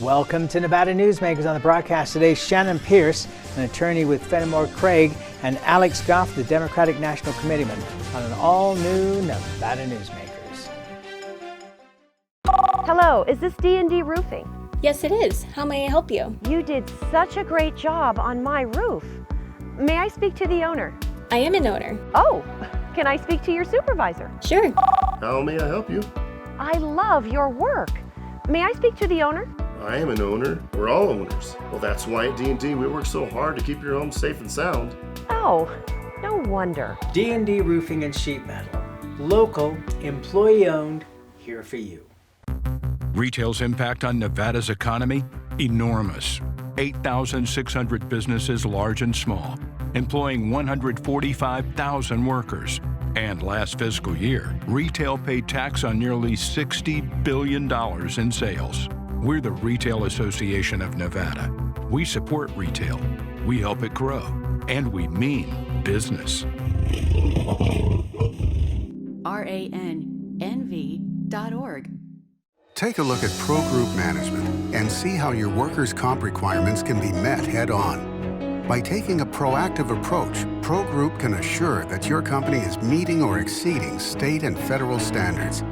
Welcome to Nevada Newsmakers. On the broadcast today, Shannon Pearce, an attorney with Fennemore Craig, and Alex Goff, the Democratic National Committeeman, on an all-new Nevada Newsmakers. Hello, is this D&D Roofing? Yes, it is. How may I help you? You did such a great job on my roof. May I speak to the owner? I am an owner. Oh, can I speak to your supervisor? Sure. How may I help you? I love your work. May I speak to the owner? I am an owner. We're all owners. Well, that's why at D&D we work so hard to keep your home safe and sound. Oh, no wonder. D&D Roofing and Sheet Metal. Local, employee-owned, here for you. Retail's impact on Nevada's economy? Enormous. 8,600 businesses, large and small, employing 145,000 workers. And last fiscal year, retail paid tax on nearly $60 billion in sales. We're the Retail Association of Nevada. We support retail, we help it grow, and we mean business. RANNV.org. Take a look at Pro Group Management and see how your workers' comp requirements can be met head-on. By taking a proactive approach, Pro Group can assure that your company is meeting or exceeding state and federal standards.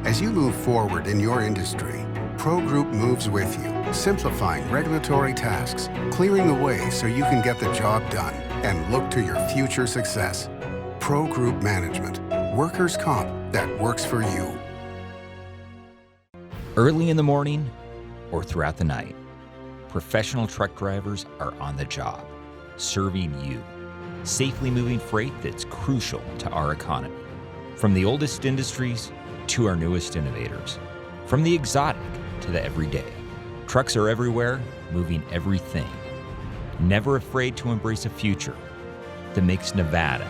As you move forward in your industry, Pro Group moves with you, simplifying regulatory tasks, clearing the way so you can get the job done and look to your future success. Pro Group Management, workers' comp that works for you. Early in the morning or throughout the night, professional truck drivers are on the job, serving you, safely moving freight that's crucial to our economy. From the oldest industries to our newest innovators, from the exotic to the everyday. Trucks are everywhere, moving everything. Never afraid to embrace a future that makes Nevada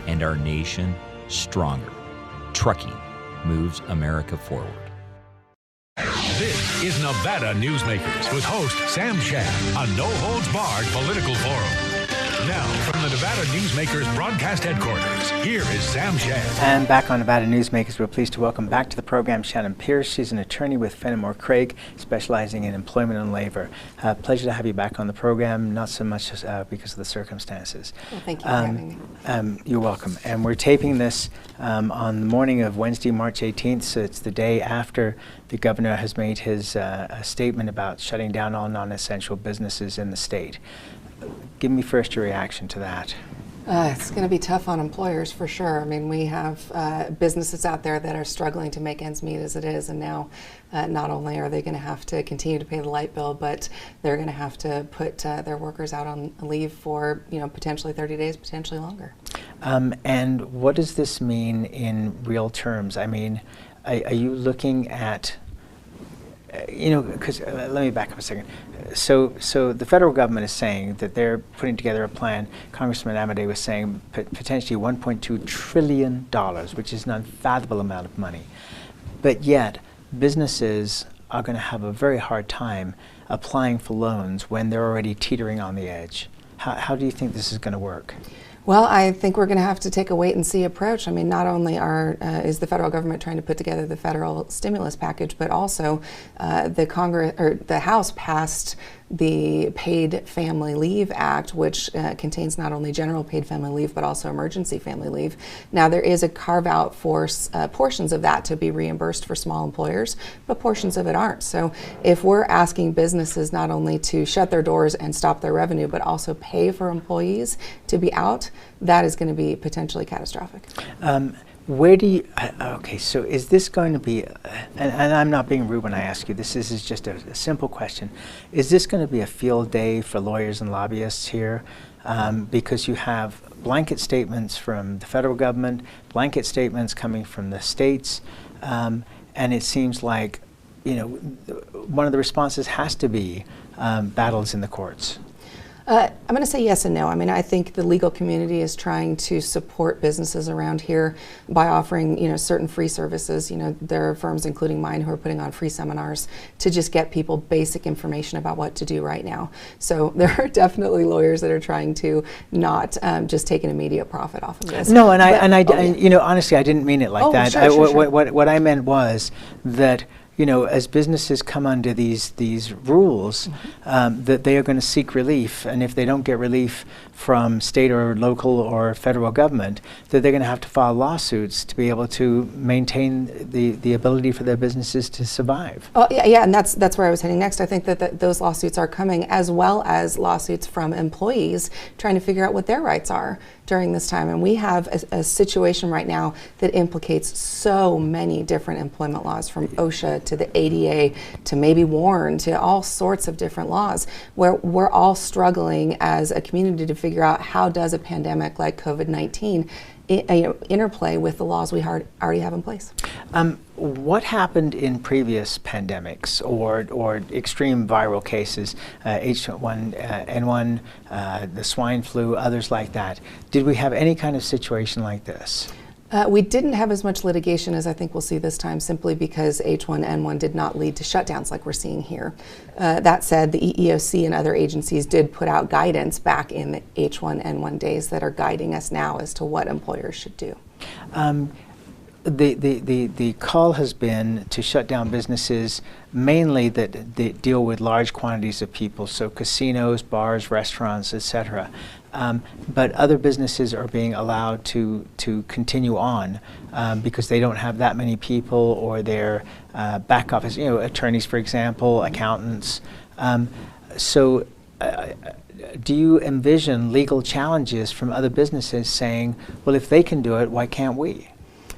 and our nation stronger. Trucking moves America forward. This is Nevada Newsmakers with host Sam Shad, a no-holds-barred political forum. Now, from the Nevada Newsmakers broadcast headquarters, here is Sam Shad. And back on Nevada Newsmakers, we're pleased to welcome back to the program Shannon Pearce. She's an attorney with Fennemore Craig, specializing in employment and labor. Pleasure to have you back on the program, not so much because of the circumstances. Well, thank you for having me. You're welcome. And we're taping this on the morning of Wednesday, March 18th, so it's the day after the governor has made his statement about shutting down all non-essential businesses in the state. Give me first your reaction to that. It's going to be tough on employers for sure. I mean, we have businesses out there that are struggling to make ends meet as it is, and now not only are they going to have to continue to pay the light bill, but they're going to have to put their workers out on leave for, potentially 30 days, potentially longer. And what does this mean in real terms? I mean, are you looking at, because let me back up a second. So the federal government is saying that they're putting together a plan. Congressman Amodei was saying potentially $1.2 trillion, which is an unfathomable amount of money. But yet, businesses are going to have a very hard time applying for loans when they're already teetering on the edge. How do you think this is going to work? Well, I think we're going to have to take a wait-and-see approach. I mean, not only is the federal government trying to put together the federal stimulus package, but also the House passed the Paid Family Leave Act, which contains not only general paid family leave, but also emergency family leave. Now, there is a carve-out for portions of that to be reimbursed for small employers, but portions of it aren't. So if we're asking businesses not only to shut their doors and stop their revenue, but also pay for employees to be out, that is going to be potentially catastrophic. Where do you, okay, so is this going to be, and I'm not being rude when I ask you, this is just a simple question. Is this going to be a field day for lawyers and lobbyists here? Because you have blanket statements from the federal government, blanket statements coming from the states, and it seems like, one of the responses has to be battles in the courts. I'm going to say yes and no. I mean, I think the legal community is trying to support businesses around here by offering, certain free services. There are firms, including mine, who are putting on free seminars to just get people basic information about what to do right now. So there are definitely lawyers that are trying to not just take an immediate profit off of this. No, honestly, I didn't mean it like that. Sure. What I meant was that as businesses come under these rules, that they are going to seek relief, and if they don't get relief from state or local or federal government, that they're going to have to file lawsuits to be able to maintain the ability for their businesses to survive. Oh, yeah, and that's where I was heading next. I think that those lawsuits are coming, as well as lawsuits from employees trying to figure out what their rights are during this time. And we have a situation right now that implicates so many different employment laws, from OSHA to the ADA to maybe WARN to all sorts of different laws, where we're all struggling as a community to figure out how does a pandemic like COVID-19 interplay with the laws we already have in place. What happened in previous pandemics or extreme viral cases, H1N1, the swine flu, others like that? Did we have any kind of situation like this? We didn't have as much litigation as I think we'll see this time, simply because H1N1 did not lead to shutdowns like we're seeing here. That said, the EEOC and other agencies did put out guidance back in the H1N1 days that are guiding us now as to what employers should do. The call has been to shut down businesses mainly that deal with large quantities of people, so casinos, bars, restaurants, etc. But other businesses are being allowed to continue on because they don't have that many people, or their back office, attorneys, for example, accountants. So do you envision legal challenges from other businesses saying, well, if they can do it, why can't we?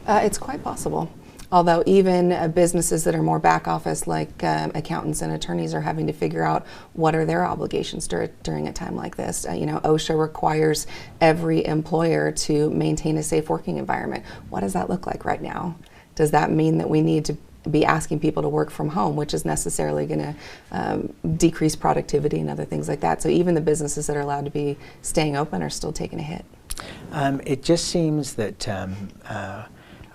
It's quite possible. Although even businesses that are more back office, like accountants and attorneys, are having to figure out what are their obligations during a time like this. OSHA requires every employer to maintain a safe working environment. What does that look like right now? Does that mean that we need to be asking people to work from home, which is necessarily going to decrease productivity and other things like that? So even the businesses that are allowed to be staying open are still taking a hit. It just seems that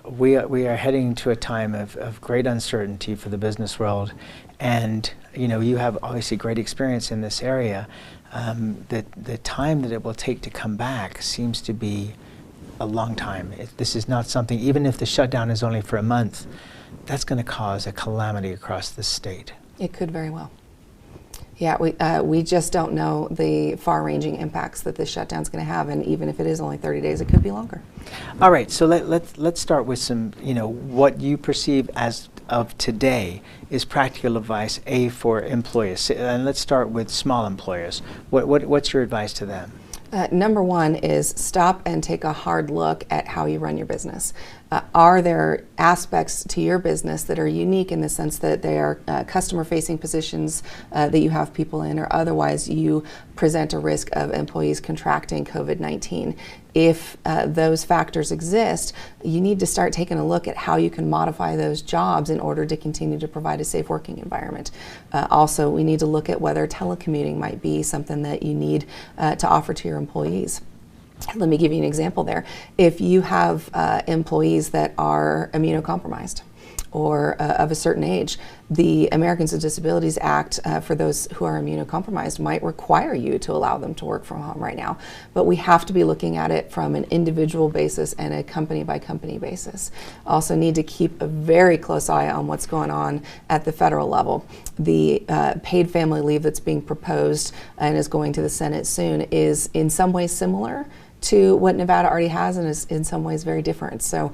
we are heading to a time of great uncertainty for the business world, and you have obviously great experience in this area. The time that it will take to come back seems to be a long time. This is not something, even if the shutdown is only for a month, that's going to cause a calamity across the state. It could very well. Yeah, we just don't know the far-ranging impacts that this shutdown is going to have, and even if it is only 30 days, it could be longer. All right, so let's start with some, what you perceive as of today is practical advice, for employers, and let's start with small employers. What's your advice to them? Number one is stop and take a hard look at how you run your business. Are there aspects to your business that are unique in the sense that they are customer-facing positions that you have people in, or otherwise you present a risk of employees contracting COVID-19? If those factors exist, you need to start taking a look at how you can modify those jobs in order to continue to provide a safe working environment. Also, we need to look at whether telecommuting might be something that you need to offer to your employees. Let me give you an example there. If you have employees that are immunocompromised or of a certain age, the Americans with Disabilities Act for those who are immunocompromised might require you to allow them to work from home right now. But we have to be looking at it from an individual basis and a company by company basis. Also need to keep a very close eye on what's going on at the federal level. The paid family leave that's being proposed and is going to the Senate soon is in some ways similar to what Nevada already has, and is in some ways very different. So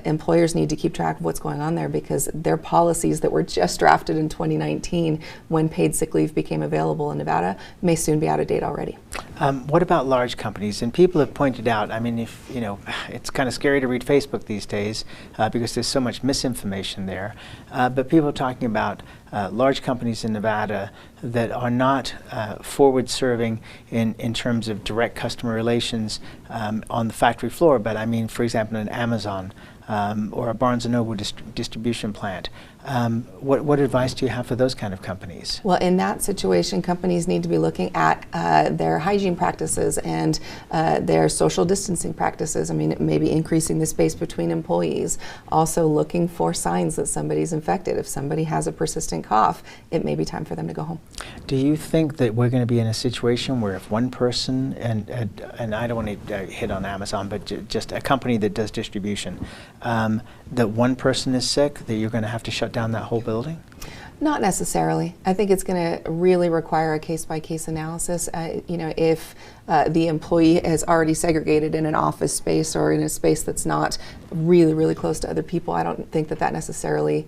employers need to keep track of what's going on there, because their policies that were just drafted in 2019 when paid sick leave became available in Nevada may soon be out of date already. What about large companies? And people have pointed out, if it's kind of scary to read Facebook these days because there's so much misinformation there, but people are talking about large companies in Nevada that are not forward-serving in terms of direct customer relations on the factory floor, but for example, an Amazon or a Barnes & Noble distribution plant. What advice do you have for those kind of companies? Well, in that situation, companies need to be looking at their hygiene practices and their social distancing practices. Maybe increasing the space between employees. Also looking for signs that somebody's infected. If somebody has a persistent cough, it may be time for them to go home. Do you think that we're going to be in a situation where if one person, and I don't want to hit on Amazon, but just a company that does distribution, that one person is sick, that you're going to have to shut down that whole building? Not necessarily. I think it's going to really require a case-by-case analysis. If the employee has already segregated in an office space or in a space that's not really, really close to other people, I don't think that necessarily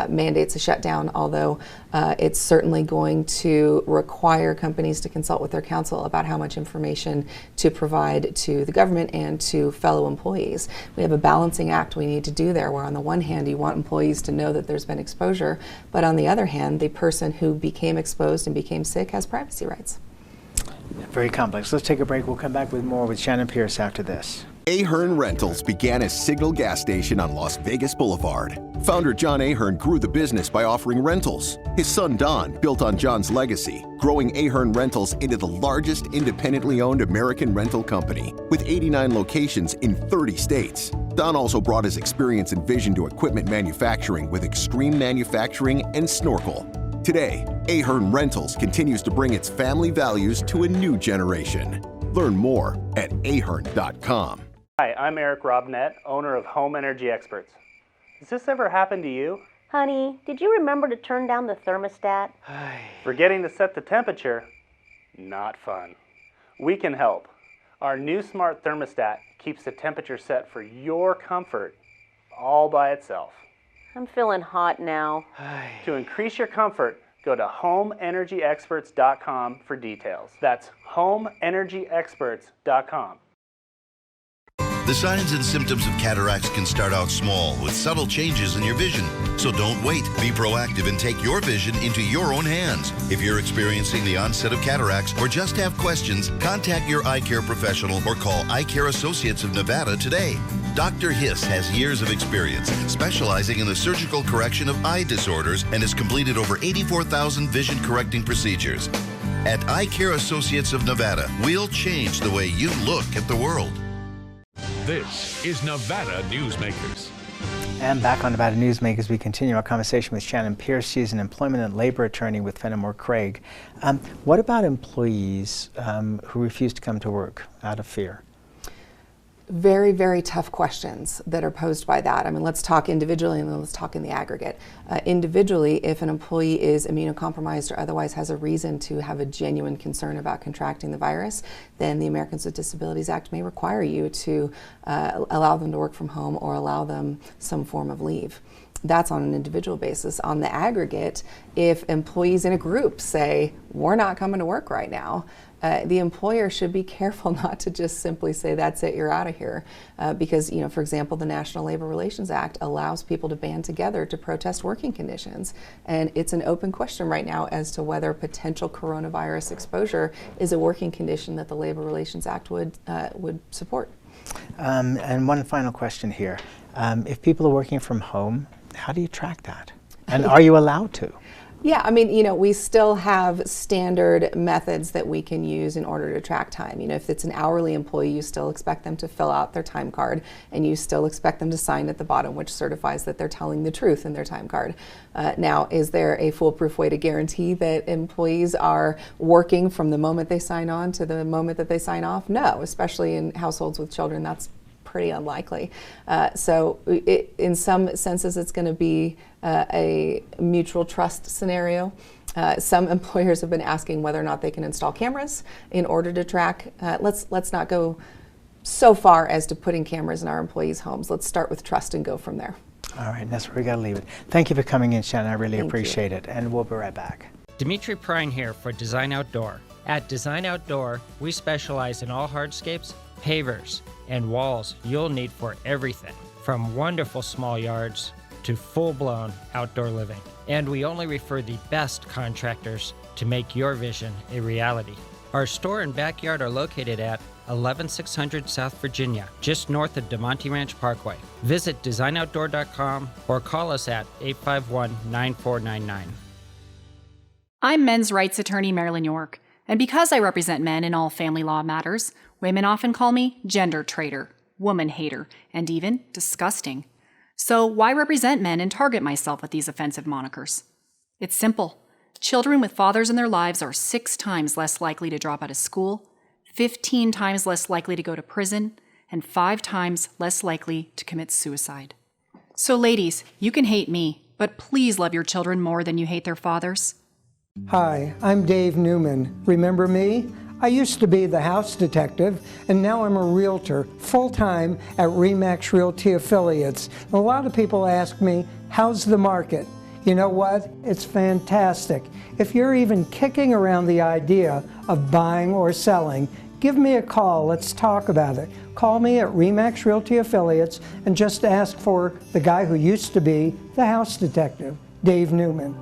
mandates a shutdown, although it's certainly going to require companies to consult with their counsel about how much information to provide to the government and to fellow employees. We have a balancing act we need to do there, where on the one hand you want employees to know that there's been exposure, but on the other hand, the person who became exposed and became sick has privacy rights. Very complex. Let's take a break. We'll come back with more with Shannon Pearce after this. Ahern Rentals began as Signal Gas Station on Las Vegas Boulevard. Founder John Ahern grew the business by offering rentals. His son Don built on John's legacy, growing Ahern Rentals into the largest independently owned American rental company, with 89 locations in 30 states. Don also brought his experience and vision to equipment manufacturing with Extreme Manufacturing and Snorkel. Today, Ahern Rentals continues to bring its family values to a new generation. Learn more at ahern.com. Hi, I'm Eric Robnett, owner of Home Energy Experts. Has this ever happened to you? Honey, did you remember to turn down the thermostat? Forgetting to set the temperature? Not fun. We can help. Our new smart thermostat keeps the temperature set for your comfort all by itself. I'm feeling hot now. To increase your comfort, go to homeenergyexperts.com for details. That's homeenergyexperts.com. The signs and symptoms of cataracts can start out small with subtle changes in your vision. So don't wait. Be proactive and take your vision into your own hands. If you're experiencing the onset of cataracts or just have questions, contact your eye care professional or call Eye Care Associates of Nevada today. Dr. Hiss has years of experience specializing in the surgical correction of eye disorders and has completed over 84,000 vision correcting procedures. At Eye Care Associates of Nevada, we'll change the way you look at the world. This is Nevada Newsmakers. And back on Nevada Newsmakers, we continue our conversation with Shannon Pearce. She's an employment and labor attorney with Fennemore Craig. What about employees who refuse to come to work out of fear? Very, very tough questions that are posed by that. I mean, let's talk individually and then let's talk in the aggregate. Individually, if an employee is immunocompromised or otherwise has a reason to have a genuine concern about contracting the virus, then the Americans with Disabilities Act may require you to allow them to work from home or allow them some form of leave. That's on an individual basis. On the aggregate, if employees in a group say, we're not coming to work right now, the employer should be careful not to just simply say, that's it, you're out of here. Because, for example, the National Labor Relations Act allows people to band together to protest working conditions. And it's an open question right now as to whether potential coronavirus exposure is a working condition that the Labor Relations Act would support. And one final question here. If people are working from home, how do you track that? And are you allowed to? Yeah, I mean, we still have standard methods that we can use in order to track time. If it's an hourly employee, you still expect them to fill out their time card, and you still expect them to sign at the bottom, which certifies that they're telling the truth in their time card. Now, is there a foolproof way to guarantee that employees are working from the moment they sign on to the moment that they sign off? No, especially in households with children, that's pretty unlikely. So in some senses, it's going to be a mutual trust scenario. Some employers have been asking whether or not they can install cameras in order to track. Let's not go so far as to putting cameras in our employees' homes. Let's start with trust and go from there. All right, that's where we got to leave it. Thank you for coming in, Shannon. I really appreciate it. And we'll be right back. Dimitri Prine here for Design Outdoor. At Design Outdoor, we specialize in all hardscapes, pavers, and walls you'll need for everything, from wonderful small yards to full-blown outdoor living. And we only refer the best contractors to make your vision a reality. Our store and backyard are located at 11600 South Virginia, just north of DeMonte Ranch Parkway. Visit designoutdoor.com or call us at 851-9499. I'm men's rights attorney Marilyn York, and because I represent men in all family law matters, women often call me gender traitor, woman hater, and even disgusting. So why represent men and target myself with these offensive monikers? It's simple. Children with fathers in their lives are 6 times less likely to drop out of school, 15 times less likely to go to prison, and 5 times less likely to commit suicide. So ladies, you can hate me, but please love your children more than you hate their fathers. Hi, I'm Dave Newman. Remember me? I used to be the house detective, and now I'm a realtor full-time at RE/MAX Realty Affiliates. A lot of people ask me, how's the market? You know what? It's fantastic. If you're even kicking around the idea of buying or selling, give me a call. Let's talk about it. Call me at RE/MAX Realty Affiliates and just ask for the guy who used to be the house detective, Dave Newman.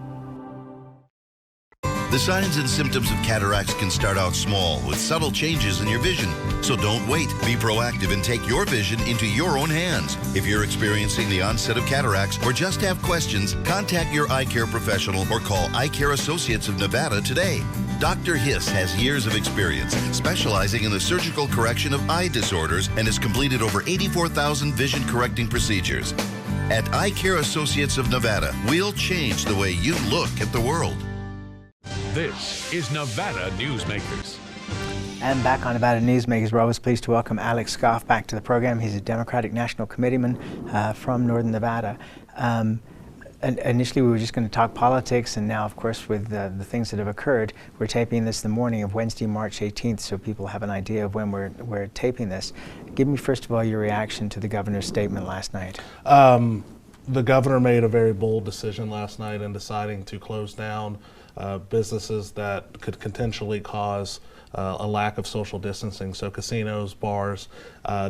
The signs and symptoms of cataracts can start out small with subtle changes in your vision. So don't wait. Be proactive and take your vision into your own hands. If you're experiencing the onset of cataracts or just have questions, contact your eye care professional or call Eye Care Associates of Nevada today. Dr. Hiss has years of experience specializing in the surgical correction of eye disorders and has completed over 84,000 vision correcting procedures. At Eye Care Associates of Nevada, we'll change the way you look at the world. This is Nevada Newsmakers. And back on Nevada Newsmakers, we're always pleased to welcome Alex Goff back to the program. He's a Democratic National Committeeman from Northern Nevada. And initially, we were just going to talk politics, and now, of course, with the things that have occurred, we're taping this the morning of Wednesday, March 18th, so people have an idea of when we're taping this. Give me, first of all, your reaction to the governor's statement last night. The governor made a very bold decision last night in deciding to close down businesses that could potentially cause a lack of social distancing, so casinos, bars.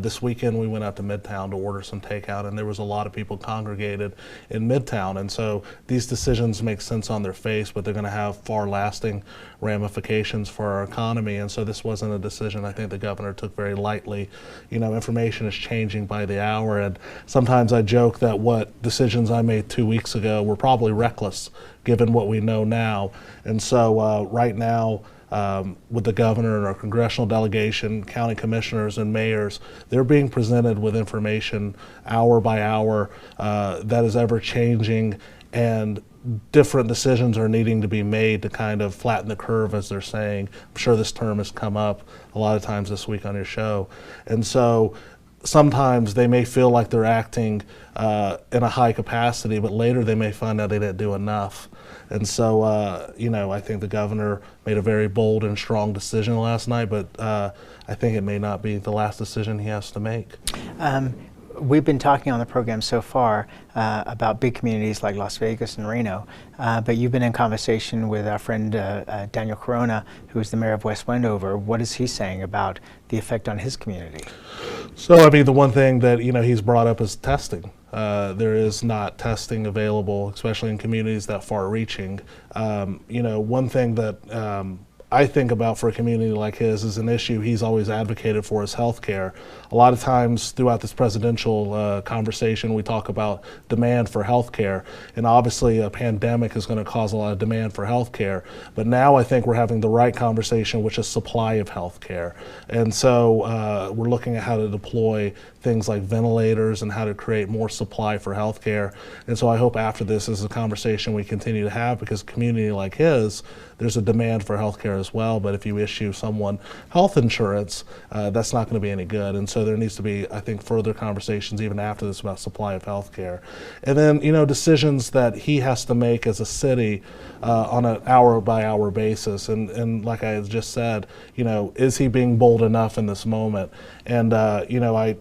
This weekend we went out to Midtown to order some takeout, and there was a lot of people congregated in Midtown, and so these decisions make sense on their face, but they're going to have far-lasting ramifications for our economy, and so this wasn't a decision I think the governor took very lightly. You know, information is changing by the hour, and sometimes I joke that what decisions I made 2 weeks ago were probably reckless given what we know now, and so right now, with the governor and our congressional delegation, county commissioners and mayors, they're being presented with information hour by hour that is ever changing, and different decisions are needing to be made to kind of flatten the curve, as they're saying. I'm sure this term has come up a lot of times this week on your show. And so sometimes they may feel like they're acting in a high capacity, but later they may find out they didn't do enough. And so, you know, I think the governor made a very bold and strong decision last night, but I think it may not be the last decision he has to make. We've been talking on the program so far about big communities like Las Vegas and Reno, but you've been in conversation with our friend Daniel Corona, who is the mayor of West Wendover. What is he saying about the effect on his community? So, I mean, the one thing that, you know, he's brought up is testing. There is not testing available, especially in communities that far-reaching. You know, one thing that I think about for a community like his is an issue he's always advocated for is health care. A lot of times throughout this presidential conversation, we talk about demand for health care, and obviously a pandemic is going to cause a lot of demand for health care. But now I think we're having the right conversation, which is supply of health care. And so we're looking at how to deploy things like ventilators and how to create more supply for health care. And so I hope after this is a conversation we continue to have, because a community like his, there's a demand for health care as well, but if you issue someone health insurance, that's not going to be any good. And so there needs to be, I think, further conversations even after this about supply of health care. And then, you know, decisions that he has to make as a city on an hour-by-hour basis. And like I had just said, you know, is he being bold enough in this moment? And, you know, I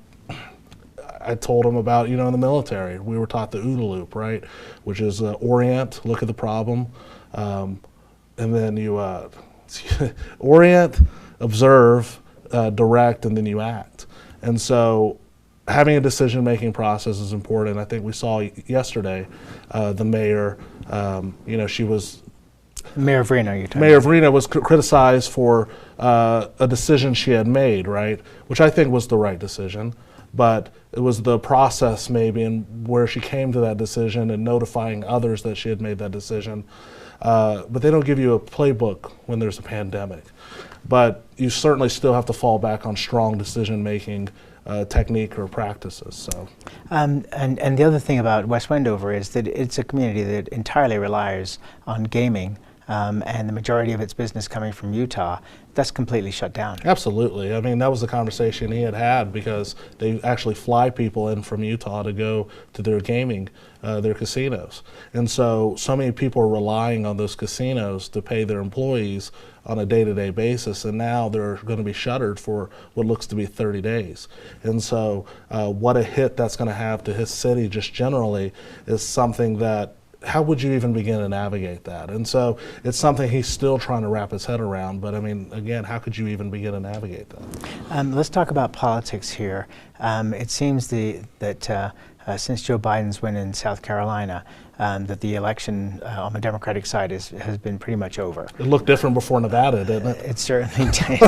told him about, you know, in the military, we were taught the OODA loop, right? Which is orient, look at the problem, and then you orient, observe, direct, and then you act. And so having a decision-making process is important. I think we saw yesterday the mayor, you know, she was... Mayor of Reno, you're talking Mayor of Reno was criticized for a decision she had made, right? Which I think was the right decision. But it was the process maybe and where she came to that decision and notifying others that she had made that decision. But they don't give you a playbook when there's a pandemic. But you certainly still have to fall back on strong decision-making technique or practices. So, and the other thing about West Wendover is that it's a community that entirely relies on gaming and the majority of its business coming from Utah, that's completely shut down. Absolutely. I mean, that was the conversation he had because they actually fly people in from Utah to go to their gaming, their casinos. And so many people are relying on those casinos to pay their employees on a day-to-day basis, and now they're going to be shuttered for what looks to be 30 days. And so what a hit that's going to have to his city just generally is something that, how would you even begin to navigate that? And so it's something he's still trying to wrap his head around, but I mean, again, how could you even begin to navigate that? Let's talk about politics here. It seems that since Joe Biden's win in South Carolina, that the election on the Democratic side has been pretty much over. It looked different before Nevada, didn't it? It certainly did.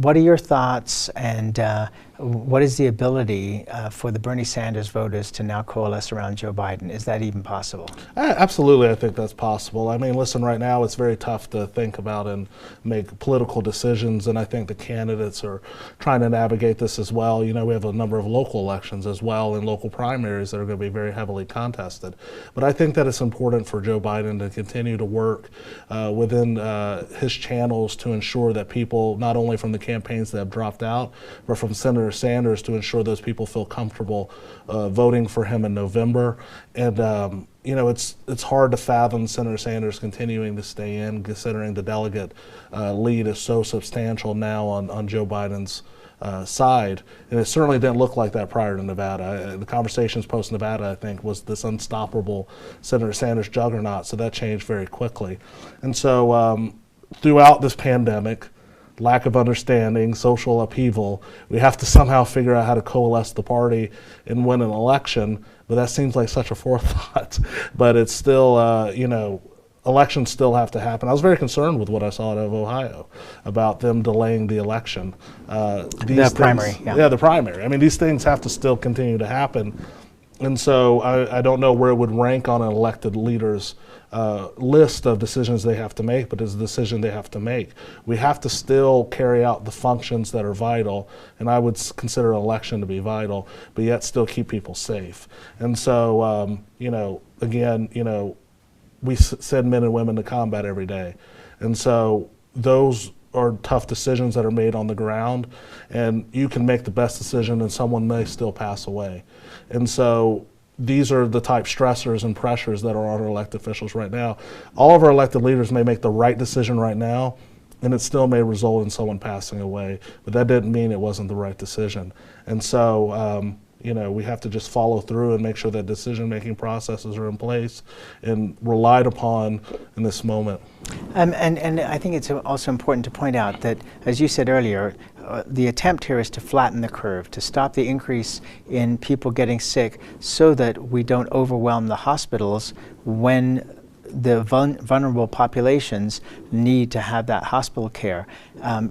What are your thoughts, and what is the ability for the Bernie Sanders voters to now coalesce around Joe Biden? Is that even possible? Absolutely, I think that's possible. I mean, listen, right now it's very tough to think about and make political decisions, and I think the candidates are trying to navigate this as well. You know, we have a number of local elections as well and local primaries that are going to be very heavily contested. But I think that it's important for Joe Biden to continue to work within his channels to ensure that people, not only from the campaigns that have dropped out, but from Senator Sanders, to ensure those people feel comfortable voting for him in November. And you know, it's hard to fathom Senator Sanders continuing to stay in, considering the delegate lead is so substantial now on Joe Biden's side, and it certainly didn't look like that prior to Nevada. The conversations post-Nevada, I think, was this unstoppable Senator Sanders juggernaut, so that changed very quickly. And so throughout this pandemic, lack of understanding, social upheaval, we have to somehow figure out how to coalesce the party and win an election, but that seems like such a forethought. But it's still, you know, elections still have to happen. I was very concerned with what I saw out of Ohio about them delaying the election. The primary, yeah. Yeah, the primary. I mean, these things have to still continue to happen. And so I don't know where it would rank on an elected leader's list of decisions they have to make, but it's a decision they have to make. We have to still carry out the functions that are vital, and I would consider an election to be vital, but yet still keep people safe. And so, you know, again, you know, we send men and women to combat every day. And so those are tough decisions that are made on the ground, and you can make the best decision and someone may still pass away. And so these are the type stressors and pressures that are on our elected officials right now. All of our elected leaders may make the right decision right now, and it still may result in someone passing away, but that didn't mean it wasn't the right decision. And so, you know, we have to just follow through and make sure that decision-making processes are in place and relied upon in this moment. And I think it's also important to point out that, as you said earlier, the attempt here is to flatten the curve, to stop the increase in people getting sick so that we don't overwhelm the hospitals when the vulnerable populations need to have that hospital care.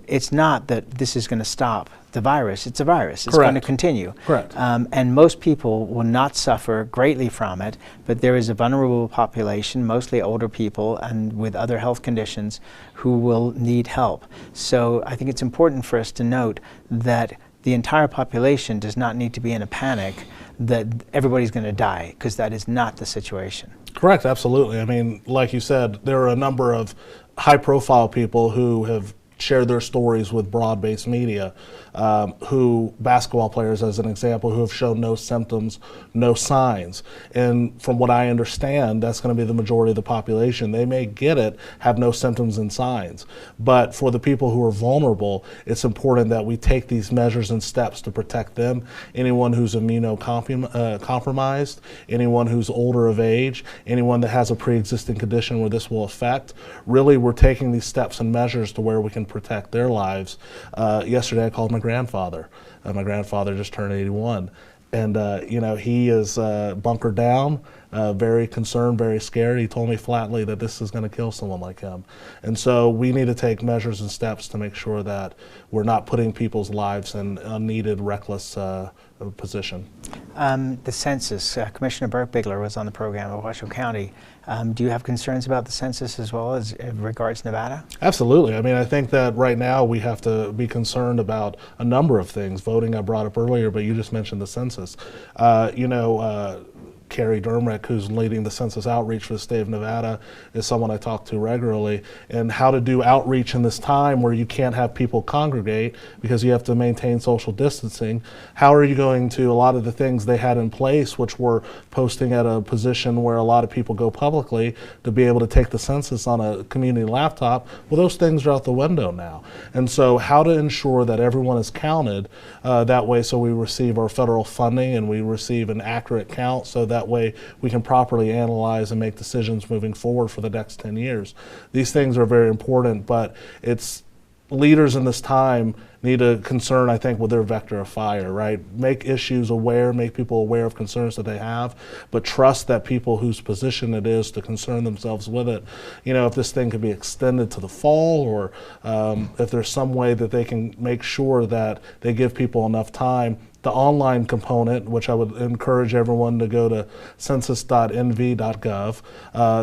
It's not that this is going to stop the virus. It's a virus. It's going to continue. Correct. And most people will not suffer greatly from it, but there is a vulnerable population, mostly older people and with other health conditions, who will need help. So I think it's important for us to note that the entire population does not need to be in a panic that everybody's going to die, because that is not the situation. Correct, absolutely. I mean, like you said, there are a number of high-profile people who have shared their stories with broad-based media, basketball players as an example, who have shown no symptoms, no signs. And from what I understand, that's going to be the majority of the population. They may get it, have no symptoms and signs. But for the people who are vulnerable, it's important that we take these measures and steps to protect them. Anyone who's immunocompromised, anyone who's older of age, anyone that has a pre-existing condition where this will affect, really we're taking these steps and measures to where we can protect their lives. Yesterday I called my grandfather. My grandfather just turned 81. And, you know, he is bunkered down, very concerned, very scared. He told me flatly that this is going to kill someone like him. And so we need to take measures and steps to make sure that we're not putting people's lives in unneeded, reckless position. The census, Commissioner Burke Bigler was on the program at Washoe County. Do you have concerns about the census as well as in regards Nevada? Absolutely. I mean, I think that right now we have to be concerned about a number of things. Voting I brought up earlier, but you just mentioned the census. You know, Carrie Dermick, who's leading the census outreach for the state of Nevada, is someone I talk to regularly, and how to do outreach in this time where you can't have people congregate because you have to maintain social distancing. How are you going to, a lot of the things they had in place, which were posting at a position where a lot of people go publicly to be able to take the census on a community laptop, well, those things are out the window now. And so how to ensure that everyone is counted that way, so we receive our federal funding and we receive an accurate count, so that way we can properly analyze and make decisions moving forward for the next 10 years. These things are very important, but it's leaders in this time need to concern, I think, with their vector of fire, right? Make issues aware, make people aware of concerns that they have, but trust that people whose position it is to concern themselves with it. You know, if this thing could be extended to the fall, or if there's some way that they can make sure that they give people enough time. The online component, which I would encourage everyone to go to census.nv.gov,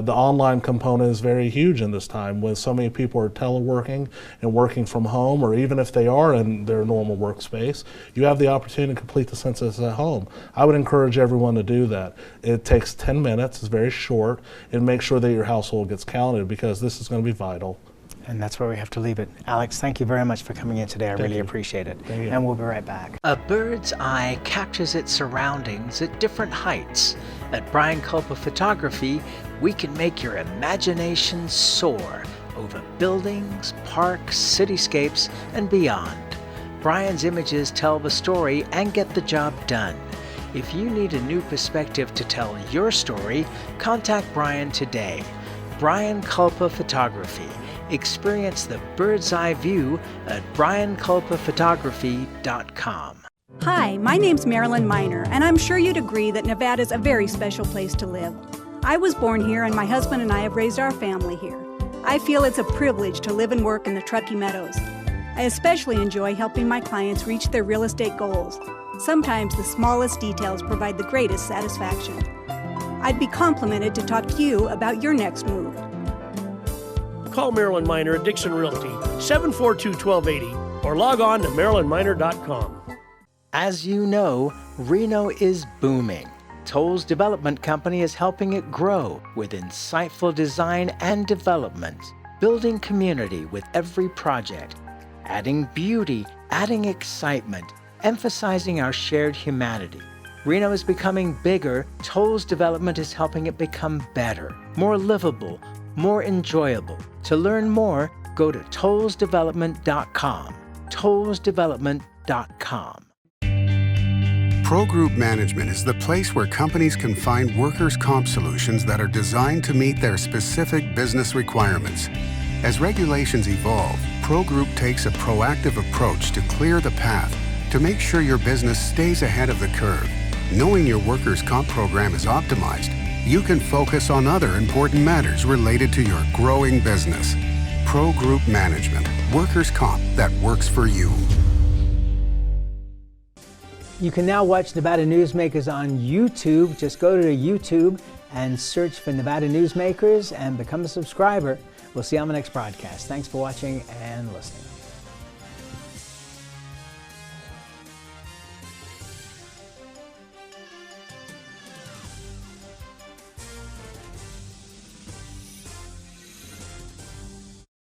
the online component is very huge in this time when so many people are teleworking and working from home, or even if they are in their normal workspace, you have the opportunity to complete the census at home. I would encourage everyone to do that. It takes 10 minutes, it's very short, and make sure that your household gets counted, because this is going to be vital. And that's where we have to leave it. Alex, thank you very much for coming in today. I really appreciate it. Thank you. And we'll be right back. A bird's eye captures its surroundings at different heights. At Brian Culpa Photography, we can make your imagination soar over buildings, parks, cityscapes, and beyond. Brian's images tell the story and get the job done. If you need a new perspective to tell your story, contact Brian today. Brian Culpa Photography. Experience the bird's eye view at brianculpaphotography.com. Hi, my name's Marilyn Miner, and I'm sure you'd agree that Nevada's a very special place to live. I was born here, and my husband and I have raised our family here. I feel it's a privilege to live and work in the Truckee Meadows. I especially enjoy helping my clients reach their real estate goals. Sometimes the smallest details provide the greatest satisfaction. I'd be complimented to talk to you about your next move. Call Marilyn Miner at Dixon Realty, 742-1280, or log on to marilynminer.com. As you know, Reno is booming. Toll's development company is helping it grow with insightful design and development, building community with every project, adding beauty, adding excitement, emphasizing our shared humanity. Reno is becoming bigger. Toll's development is helping it become better, more livable, more enjoyable. To learn more, go to tollsdevelopment.com. tollsdevelopment.com. Pro Group Management is the place where companies can find workers' comp solutions that are designed to meet their specific business requirements. As regulations evolve, Pro Group takes a proactive approach to clear the path to make sure your business stays ahead of the curve. Knowing your workers' comp program is optimized, you can focus on other important matters related to your growing business. Pro Group Management, workers' comp that works for you. You can now watch Nevada Newsmakers on YouTube. Just go to YouTube and search for Nevada Newsmakers and become a subscriber. We'll see you on the next broadcast. Thanks for watching and listening.